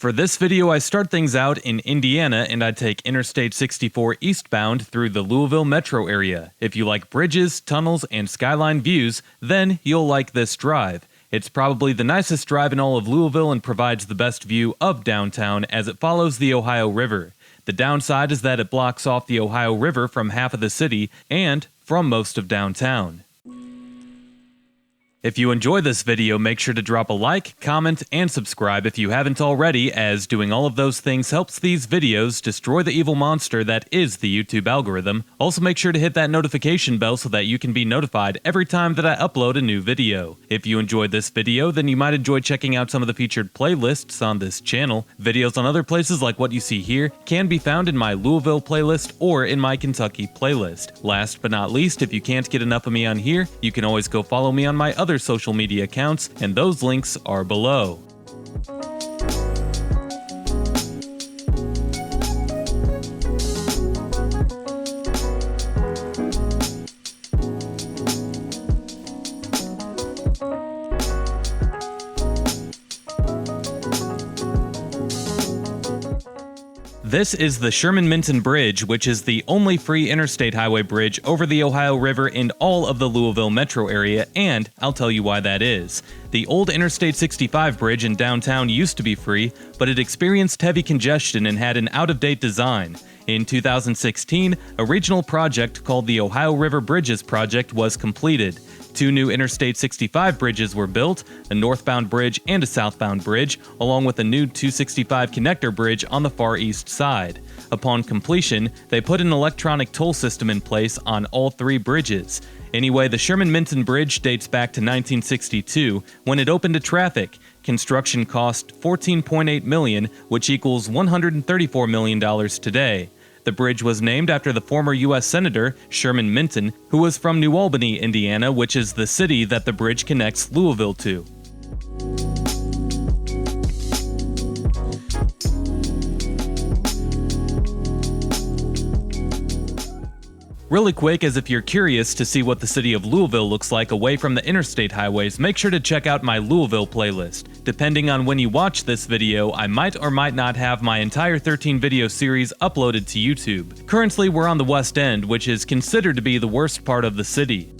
For this video, I start things out in Indiana and I take Interstate 64 eastbound through the Louisville metro area. If you like bridges, tunnels, and skyline views, then you'll like this drive. It's probably the nicest drive in all of Louisville and provides the best view of downtown as it follows the Ohio River. The downside is that it blocks off the Ohio River from half of the city and from most of downtown. If you enjoy this video, make sure to drop a like, comment, and subscribe if you haven't already, as doing all of those things helps these videos destroy the evil monster that is the YouTube algorithm. Also make sure to hit that notification bell so that you can be notified every time that I upload a new video. If you enjoyed this video, then you might enjoy checking out some of the featured playlists on this channel. Videos on other places like what you see here can be found in my Louisville playlist or in my Kentucky playlist. Last but not least, if you can't get enough of me on here, you can always go follow me on my other social media accounts, and those links are below. This is the Sherman-Minton Bridge, which is the only free interstate highway bridge over the Ohio River in all of the Louisville metro area, and I'll tell you why that is. The old Interstate 65 bridge in downtown used to be free, but it experienced heavy congestion and had an out-of-date design. In 2016, a regional project called the Ohio River Bridges Project was completed. 2 new Interstate 65 bridges were built, a northbound bridge and a southbound bridge, along with a new 265 connector bridge on the far east side. Upon completion, they put an electronic toll system in place on all 3 bridges. Anyway, the Sherman-Minton Bridge dates back to 1962, when it opened to traffic. Construction cost $14.8 million, which equals $134 million today. The bridge was named after the former U.S. Senator, Sherman Minton, who was from New Albany, Indiana, which is the city that the bridge connects Louisville to. Really quick, as if you're curious to see what the city of Louisville looks like away from the interstate highways, make sure to check out my Louisville playlist. Depending on when you watch this video, I might or might not have my entire 13 video series uploaded to YouTube. Currently, we're on the West End, which is considered to be the worst part of the city.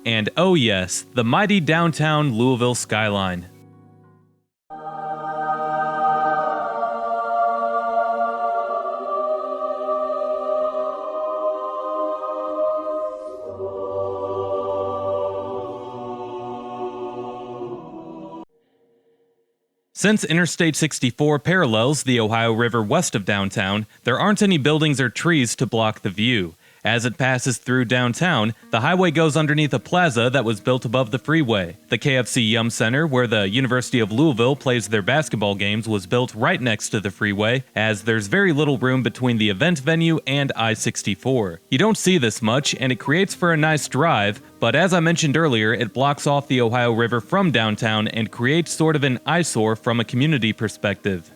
And oh yes, the mighty downtown Louisville skyline. Since Interstate 64 parallels the Ohio River west of downtown, there aren't any buildings or trees to block the view. As it passes through downtown, the highway goes underneath a plaza that was built above the freeway. The KFC Yum Center, where the University of Louisville plays their basketball games, was built right next to the freeway, as there's very little room between the event venue and I-64. You don't see this much, and it creates for a nice drive, but as I mentioned earlier, it blocks off the Ohio River from downtown and creates sort of an eyesore from a community perspective.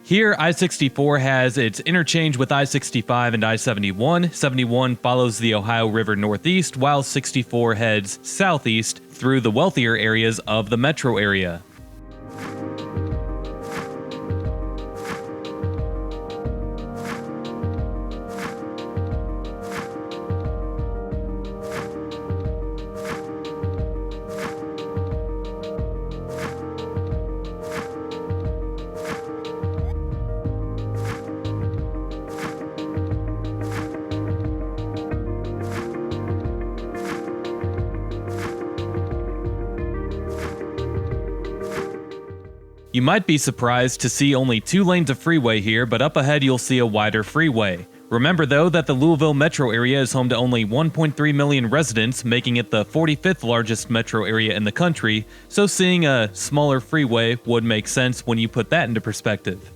Here, I-64 has its interchange with I-65 and I-71. 71 follows the Ohio River northeast, while 64 heads southeast through the wealthier areas of the metro area. You might be surprised to see only 2 lanes of freeway here, but up ahead you'll see a wider freeway. Remember though that the Louisville metro area is home to only 1.3 million residents, making it the 45th largest metro area in the country, so seeing a smaller freeway would make sense when you put that into perspective.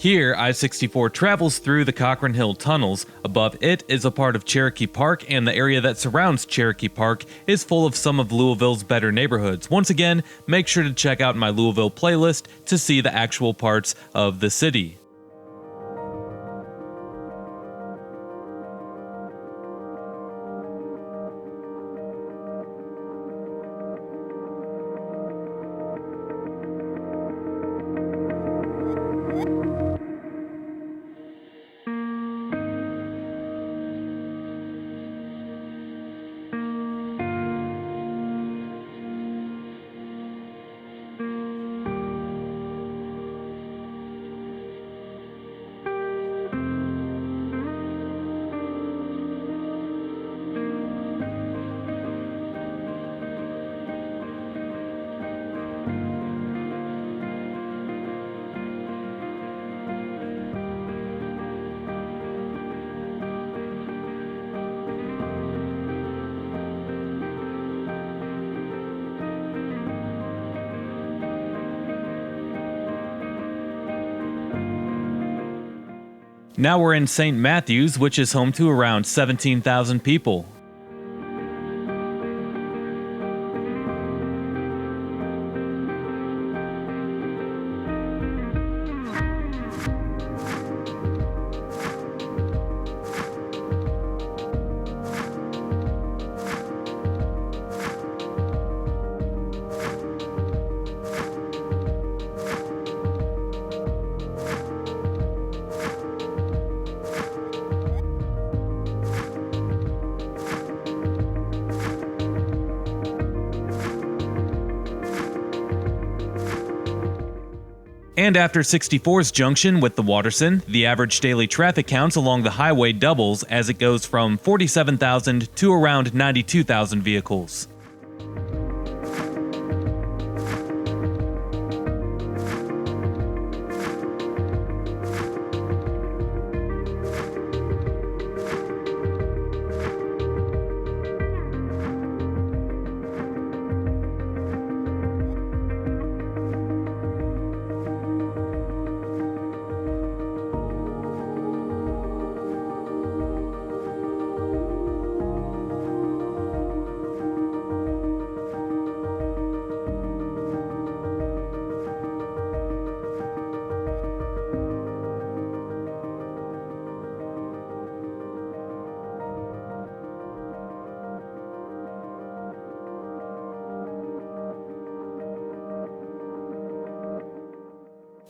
Here, I-64 travels through the Cochrane Hill tunnels. Above it is a part of Cherokee Park, and the area that surrounds Cherokee Park is full of some of Louisville's better neighborhoods. Once again, make sure to check out my Louisville playlist to see the actual parts of the city. Now we're in St. Matthews, which is home to around 17,000 people. And after 64's junction with the Waterson, the average daily traffic counts along the highway doubles as it goes from 47,000 to around 92,000 vehicles.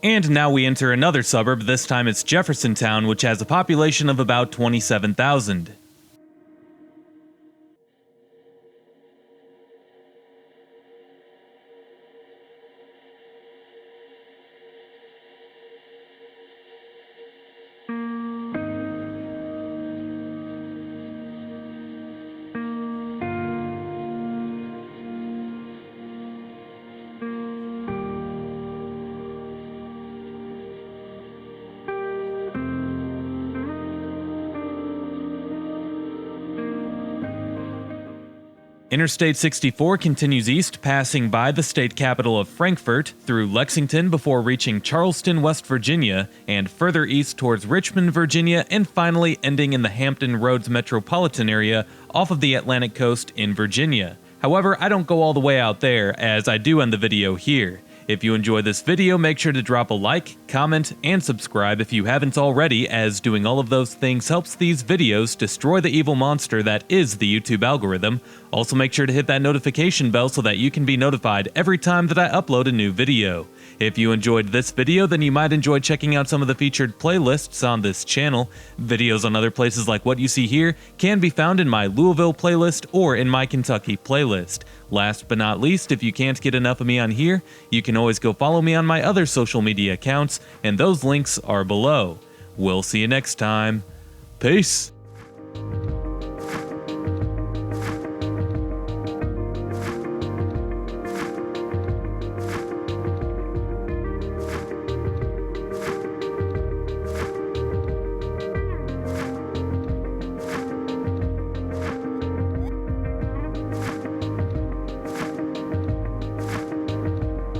And now we enter another suburb, this time it's Jeffersontown, which has a population of about 27,000. Interstate 64 continues east, passing by the state capital of Frankfort, through Lexington before reaching Charleston, West Virginia, and further east towards Richmond, Virginia, and finally ending in the Hampton Roads metropolitan area off of the Atlantic coast in Virginia. However, I don't go all the way out there, as I do end the video here. If you enjoy this video, make sure to drop a like, comment, and subscribe if you haven't already, as doing all of those things helps these videos destroy the evil monster that is the YouTube algorithm. Also make sure to hit that notification bell so that you can be notified every time that I upload a new video. If you enjoyed this video, then you might enjoy checking out some of the featured playlists on this channel. Videos on other places like what you see here can be found in my Louisville playlist or in my Kentucky playlist. Last but not least, if you can't get enough of me on here, you can always go follow me on my other social media accounts, and those links are below. We'll see you next time. Peace.